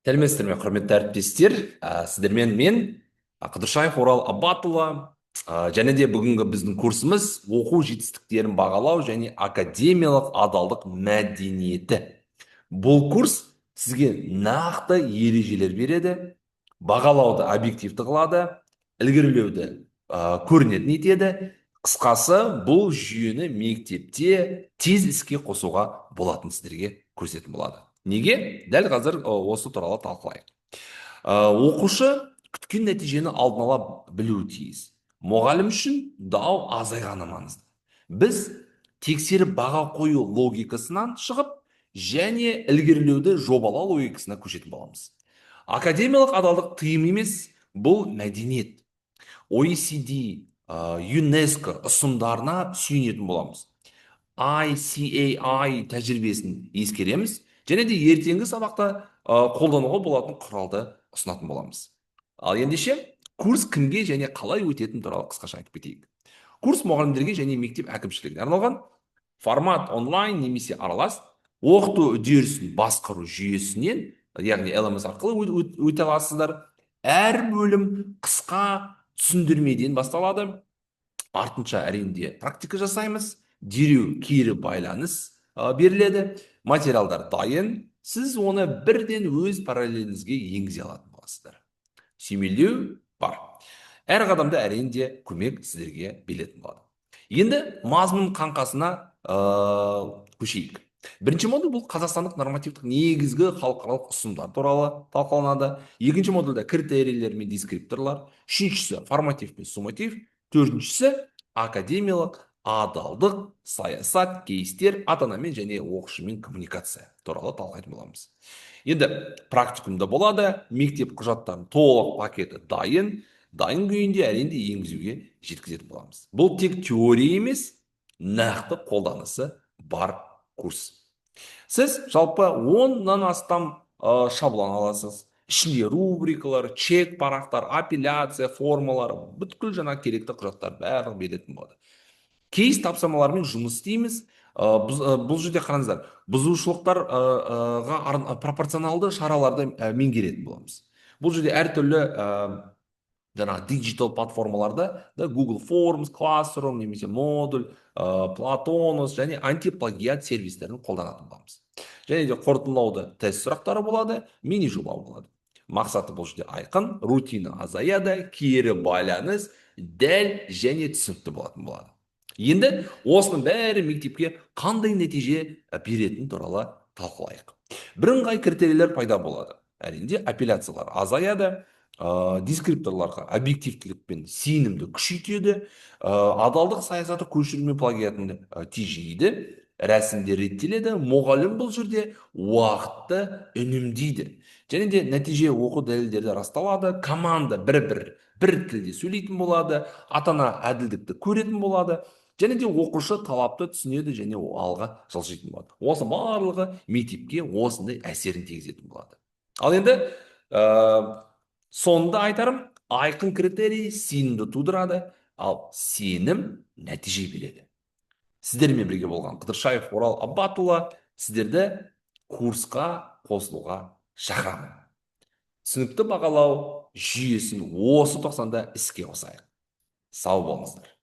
Сәлеметсіздер ме, құрметті әріптестер. Сіздермен мен Қыдыршаев Орал Абатұлы. Және де бүгінгі біздің курсымыз оқу жетістіктерін бағалау және академиялық адалдық мәдениеті. Бұл курс сізге нақты ережелер береді, бағалауды объективті қылады, ілгерілеуді көрінетін етеді. Қысқасы, бұл жүйені мектепте тез іске қосуға болатын сіздерге көрсететін болады. Неге? Дәл қазір осы туралы талқылайық. Оқушы күткен нәтижені алдын ала білуі тиіс. Мұғалім үшін дау азайғаны маңызды. Біз тексеріп баға қою логикасынан шығып, және ілгерілеуді жобалау логикасына көшетін боламыз. Академиялық адалдық тыйым емес, бұл мәдениет. OECD, ЮНЕСКО ұсымдарына сүйенетін боламыз. ICAI тәжірибесін ескереміз, және де ертеңгі сабақта қолдануға болатын құралды ұсынатын боламыз. Ал ендеше курс кімге және қалай өтетін туралы қысқаша айтып кетейік. Курс мұғалімдерге және мектеп әкімшілігіне арналған, формат онлайн немесе аралас, оқыту үдерісін басқару жүйесінен, яғни LMS арқылы өте аласыздар. Әр бөлім қысқа түсіндірмеден басталады. Артынша әрине практика жасаймыз, дереу кері байланыс беріледі, материалдар дайын, сіз оны бірден өз параллеліңізге енгізе алатын боласыздар. Сүйемелдеу бар. Әр қадамда әрине көмек сіздерге беретін болады. Енді мазмұн қаңқасына көшейік. Бірінші модуль бұл қазақстандық нормативтік негізгі халықаралық ұсынымдар туралы талқыланады. Екінші модульда критерийлер мен дескрипторлар, үшіншісі форматив пен сумматив, төртіншісі академиялық адалдық, саясат, кейстер, ата-анамен және оқушымен коммуникация туралы талқылайтын боламыз. Енді практикумда болады, мектеп құжаттарын толық пакеті дайын күйінде әрине енгізуге жеткізетін боламыз. Бұл тек теория емес, нақты қолданысы бар курс. Сіз жалпы 10-нан астам шаблон аласыз. Ішінде рубрикалар, чек парақтар, апелляция формалары, бүткіл жаңа керекті құжаттар барлығы беретін болады. Кейс тапсырмалармен жұмыс істейміз. Бұл жерде қараңыздар, бұзушылықтарға пропорционалды шараларды меңгеретін боламыз. Бұл жерде әртүрлі жаңағы диджитал платформаларда Google Forms, Classroom, немесе модуль, Platonus және антиплагиат сервистерін қолданатын боламыз. Және де қорытындылауды тест сұрақтары болады, мини жоба болады. Мақсаты бұл жерде айқын, рутина азаяды, кері байланыс дәл және түсінікті болатын болады. Енді осының бәрі мектепке қандай нәтиже беретін туралы талқылайық. Бірыңғай критерийлер пайда болады. Әрине апелляциялар азаяды, дескрипторларға объективтілік пен сенімді күшейтеді, адалдық саясаты көшірме плагиатын тежейді, рәсімдер реттеледі, мұғалім бұл жерде уақытты үнемдейді. Және де нәтиже оқу дәлелдерді расталады, команда бір тілде сөйлейтін болады, ата-ана әділдікті көретін болады, және де оқушы талапты түсінеді және алға жылжитын болады. Осы барлығы мектепке осындай әсерін тигізетін болады. Ал енді соңында айтарым, айқын критерий сенімді тудырады, ал сенім нәтиже береді. Сіздермен бірге болған Қыдыршаев Орал Абатұлы сіздерді курсқа қосылуға шақырамын. Түсінікті бағалау жүйесін осы 90-да іске қосайық. Сау болыңыздар.